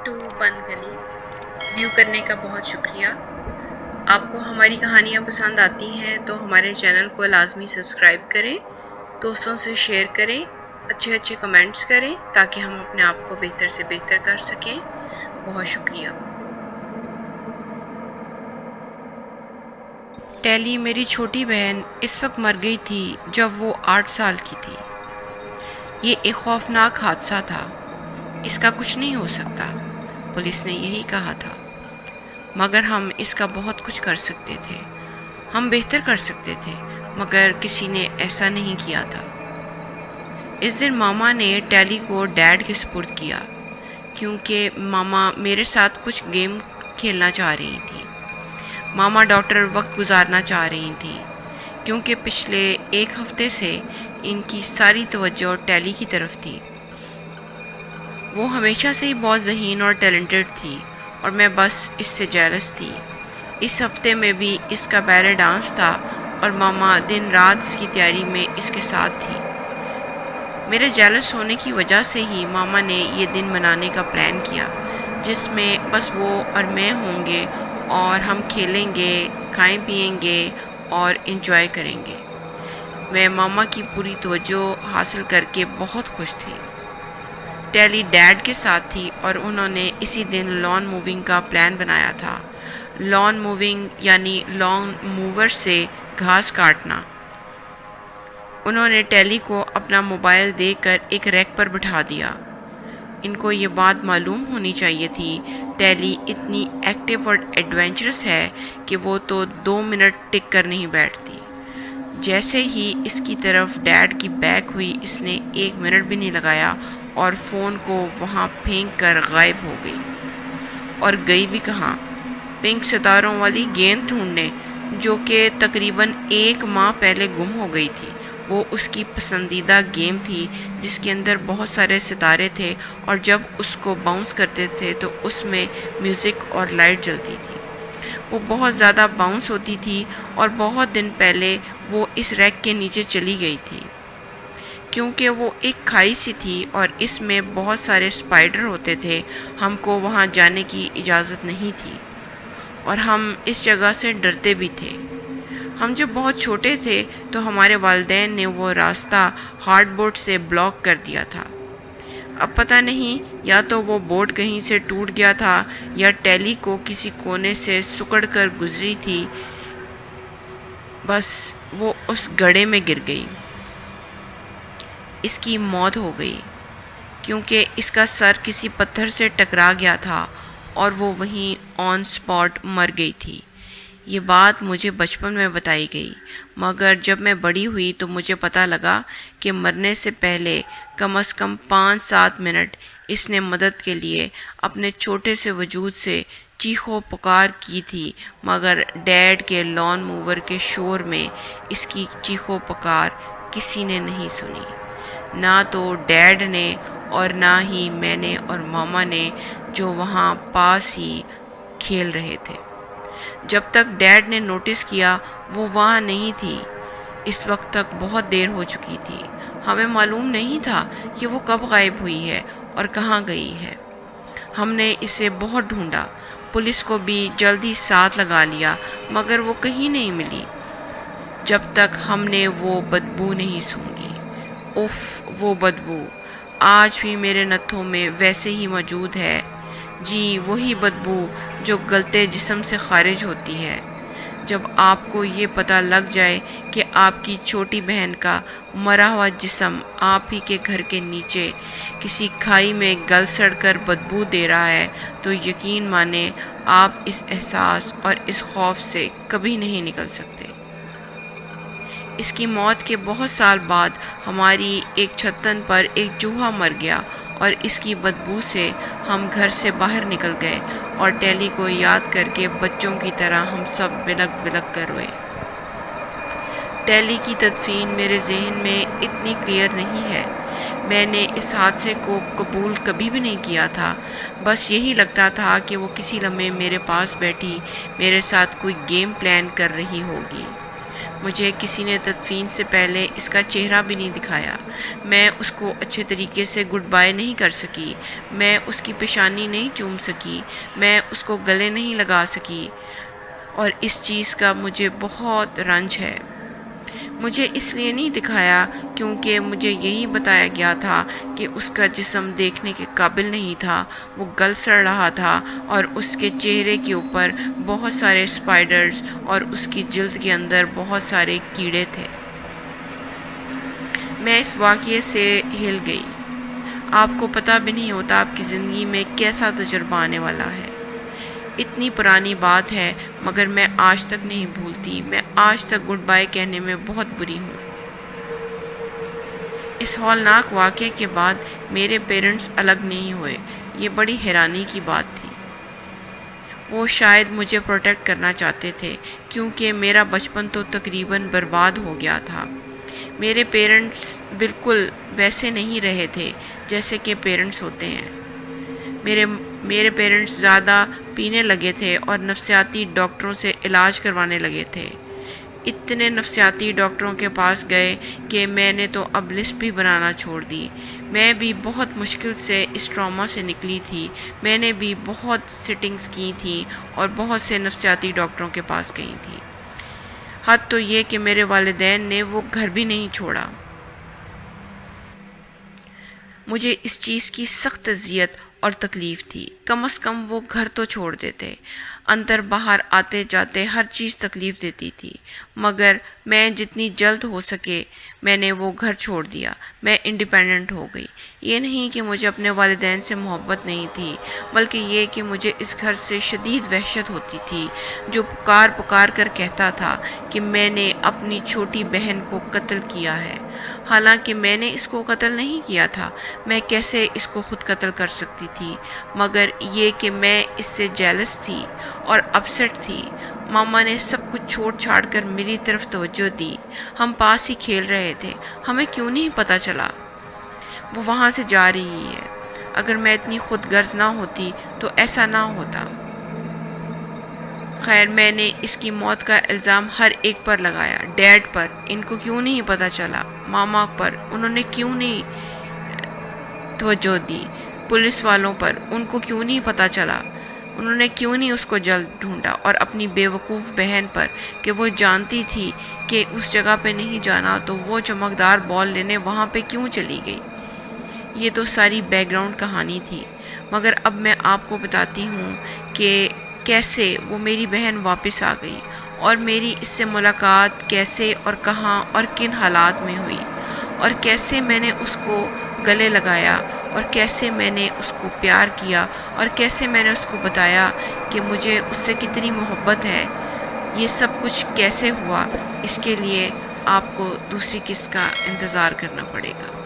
To بند گلی view کرنے کا بہت شکریہ۔ آپ کو ہماری کہانیاں پسند آتی ہیں تو ہمارے چینل کو لازمی سبسکرائب کریں، دوستوں سے شیئر کریں، اچھے کمنٹس کریں تاکہ ہم اپنے آپ کو بہتر سے بہتر کر سکیں۔ بہت شکریہ۔ ٹیلی میری چھوٹی بہن اس وقت مر گئی تھی جب وہ 8 سال کی تھی۔ یہ ایک خوفناک حادثہ تھا، اس کا کچھ نہیں ہو سکتا، پولیس نے یہی کہا تھا، مگر ہم اس کا بہت کچھ کر سکتے تھے، ہم بہتر کر سکتے تھے، مگر کسی نے ایسا نہیں کیا تھا۔ اس دن ماما نے ٹیلی کو ڈیڈ کے سپرد کیا کیونکہ ماما میرے ساتھ کچھ گیم کھیلنا چاہ رہی تھی۔ ماما ڈاکٹر وقت گزارنا چاہ رہی تھی کیونکہ پچھلے ایک ہفتے سے ان کی ساری توجہ ٹیلی کی طرف تھی۔ وہ ہمیشہ سے ہی بہت ذہین اور ٹیلنٹڈ تھی اور میں بس اس سے جیلس تھی۔ اس ہفتے میں بھی اس کا بیلے ڈانس تھا اور ماما دن رات اس کی تیاری میں اس کے ساتھ تھی۔ میرے جیلس ہونے کی وجہ سے ہی ماما نے یہ دن منانے کا پلان کیا جس میں بس وہ اور میں ہوں گے اور ہم کھیلیں گے، کھائیں پیئیں گے اور انجوائے کریں گے۔ میں ماما کی پوری توجہ حاصل کر کے بہت خوش تھی۔ ٹیلی ڈیڈ کے ساتھ تھی اور انہوں نے اسی دن لان موونگ کا پلان بنایا تھا۔ لان موونگ یعنی لان موور سے گھاس کاٹنا۔ انہوں نے ٹیلی کو اپنا موبائل دے کر ایک ریک پر بٹھا دیا۔ ان کو یہ بات معلوم ہونی چاہیے تھی، ٹیلی اتنی ایکٹیو اور ایڈونچرس ہے کہ وہ تو 2 منٹ ٹک کر نہیں بیٹھتی۔ جیسے ہی اس کی طرف ڈیڈ کی بیک ہوئی، اس نے 1 منٹ بھی نہیں لگایا اور فون کو وہاں پھینک کر غائب ہو گئی۔ اور گئی بھی کہاں؟ پنک ستاروں والی گیند ڈھونڈنے، جو کہ تقریباً 1 ماہ پہلے گم ہو گئی تھی۔ وہ اس کی پسندیدہ گیم تھی جس کے اندر بہت سارے ستارے تھے اور جب اس کو باؤنس کرتے تھے تو اس میں میوزک اور لائٹ جلتی تھی۔ وہ بہت زیادہ باؤنس ہوتی تھی اور بہت دن پہلے وہ اس ریک کے نیچے چلی گئی تھی کیونکہ وہ ایک کھائی سی تھی اور اس میں بہت سارے اسپائڈر ہوتے تھے۔ ہم کو وہاں جانے کی اجازت نہیں تھی اور ہم اس جگہ سے ڈرتے بھی تھے۔ ہم جب بہت چھوٹے تھے تو ہمارے والدین نے وہ راستہ ہارڈ بورڈ سے بلاک کر دیا تھا۔ اب پتہ نہیں یا تو وہ بورڈ کہیں سے ٹوٹ گیا تھا یا ٹیلی کو کسی کونے سے سکڑ کر گزری تھی، بس وہ اس گڑھے میں گر گئی۔ اس کی موت ہو گئی کیونکہ اس کا سر کسی پتھر سے ٹکرا گیا تھا اور وہ وہیں آن سپاٹ مر گئی تھی۔ یہ بات مجھے بچپن میں بتائی گئی، مگر جب میں بڑی ہوئی تو مجھے پتہ لگا کہ مرنے سے پہلے کم از کم 5-7 منٹ اس نے مدد کے لیے اپنے چھوٹے سے وجود سے چیخ و پکار کی تھی، مگر ڈیڈ کے لان موور کے شور میں اس کی چیخ و پکار کسی نے نہیں سنی، نہ تو ڈیڈ نے اور نہ ہی میں نے اور ماما نے جو وہاں پاس ہی کھیل رہے تھے۔ جب تک ڈیڈ نے نوٹس کیا وہ وہاں نہیں تھی۔ اس وقت تک بہت دیر ہو چکی تھی۔ ہمیں معلوم نہیں تھا کہ وہ کب غائب ہوئی ہے اور کہاں گئی ہے۔ ہم نے اسے بہت ڈھونڈا، پولیس کو بھی جلدی ساتھ لگا لیا، مگر وہ کہیں نہیں ملی جب تک ہم نے وہ بدبو نہیں سونگھی۔ اف، وہ بدبو آج بھی میرے نتھوں میں ویسے ہی موجود ہے۔ جی وہی بدبو جو گلتے جسم سے خارج ہوتی ہے۔ جب آپ کو یہ پتہ لگ جائے کہ آپ کی چھوٹی بہن کا مرا ہوا جسم آپ ہی کے گھر کے نیچے کسی کھائی میں گل سڑ کر بدبو دے رہا ہے تو یقین مانیں آپ اس احساس اور اس خوف سے کبھی نہیں نکل سکتے۔ اس کی موت کے بہت سال بعد ہماری ایک چھتن پر ایک چوہا مر گیا اور اس کی بدبو سے ہم گھر سے باہر نکل گئے اور ٹیلی کو یاد کر کے بچوں کی طرح ہم سب بلک بلک کر روئے۔ ٹیلی کی تدفین میرے ذہن میں اتنی کلیئر نہیں ہے۔ میں نے اس حادثے کو قبول کبھی بھی نہیں کیا تھا، بس یہی لگتا تھا کہ وہ کسی لمحے میرے پاس بیٹھی میرے ساتھ کوئی گیم پلان کر رہی ہوگی۔ مجھے کسی نے تدفین سے پہلے اس کا چہرہ بھی نہیں دکھایا۔ میں اس کو اچھے طریقے سے گڈ بائی نہیں کر سکی، میں اس کی پیشانی نہیں چوم سکی، میں اس کو گلے نہیں لگا سکی، اور اس چیز کا مجھے بہت رنج ہے۔ مجھے اس لیے نہیں دکھایا کیونکہ مجھے یہی بتایا گیا تھا کہ اس کا جسم دیکھنے کے قابل نہیں تھا، وہ گل سڑ رہا تھا اور اس کے چہرے کے اوپر بہت سارے اسپائڈرز اور اس کی جلد کے اندر بہت سارے کیڑے تھے۔ میں اس واقعے سے ہل گئی۔ آپ کو پتہ بھی نہیں ہوتا آپ کی زندگی میں کیسا تجربہ آنے والا ہے۔ اتنی پرانی بات ہے مگر میں آج تک نہیں بھولتی، میں آج تک گڈ بائی کہنے میں بہت بری ہوں۔ اس ہولناک واقعے کے بعد میرے پیرنٹس الگ نہیں ہوئے، یہ بڑی حیرانی کی بات تھی۔ وہ شاید مجھے پروٹیکٹ کرنا چاہتے تھے کیونکہ میرا بچپن تو تقریباً برباد ہو گیا تھا۔ میرے پیرنٹس بالکل ویسے نہیں رہے تھے جیسے کہ پیرنٹس ہوتے ہیں۔ میرے پیرنٹس زیادہ پینے لگے تھے اور نفسیاتی ڈاکٹروں سے علاج کروانے لگے تھے۔ اتنے نفسیاتی ڈاکٹروں کے پاس گئے کہ میں نے تو اب لسٹ بھی بنانا چھوڑ دی۔ میں بھی بہت مشکل سے اس ٹراما سے نکلی تھی، میں نے بھی بہت سٹنگز کی تھیں اور بہت سے نفسیاتی ڈاکٹروں کے پاس گئی تھی۔ حد تو یہ کہ میرے والدین نے وہ گھر بھی نہیں چھوڑا۔ مجھے اس چیز کی سخت اذیت اور تکلیف تھی، کم از کم وہ گھر تو چھوڑ دیتے۔ اندر باہر آتے جاتے ہر چیز تکلیف دیتی تھی، مگر میں جتنی جلد ہو سکے میں نے وہ گھر چھوڑ دیا، میں انڈیپینڈنٹ ہو گئی۔ یہ نہیں کہ مجھے اپنے والدین سے محبت نہیں تھی، بلکہ یہ کہ مجھے اس گھر سے شدید وحشت ہوتی تھی جو پکار پکار کر کہتا تھا کہ میں نے اپنی چھوٹی بہن کو قتل کیا ہے، حالانکہ میں نے اس کو قتل نہیں کیا تھا۔ میں کیسے اس کو خود قتل کر سکتی تھی؟ مگر یہ کہ میں اس سے جیلس تھی اور اپسیٹ تھی۔ ماما نے سب کچھ چھوڑ چھاڑ کر میری طرف توجہ دی۔ ہم پاس ہی کھیل رہے تھے، ہمیں کیوں نہیں پتہ چلا وہ وہاں سے جا رہی ہے؟ اگر میں اتنی خود غرض نہ ہوتی تو ایسا نہ ہوتا۔ خیر، میں نے اس کی موت کا الزام ہر ایک پر لگایا۔ ڈیڈ پر، ان کو کیوں نہیں پتہ چلا؟ ماما پر، انہوں نے کیوں نہیں توجہ دی؟ پولیس والوں پر، ان کو کیوں نہیں پتہ چلا؟ انہوں نے کیوں نہیں اس کو جلد ڈھونڈا؟ اور اپنی بے وقوف بہن پر کہ وہ جانتی تھی کہ اس جگہ پہ نہیں جانا تو وہ چمکدار بال لینے وہاں پہ کیوں چلی گئی؟ یہ تو ساری بیک گراؤنڈ کہانی تھی، مگر اب میں آپ کو بتاتی ہوں کہ کیسے وہ میری بہن واپس آ گئی اور میری اس سے ملاقات کیسے اور کہاں اور کن حالات میں ہوئی، اور کیسے میں نے اس کو گلے لگایا، اور کیسے میں نے اس کو پیار کیا، اور کیسے میں نے اس کو بتایا کہ مجھے اس سے کتنی محبت ہے۔ یہ سب کچھ کیسے ہوا، اس کے لیے آپ کو دوسری قسط کا انتظار کرنا پڑے گا۔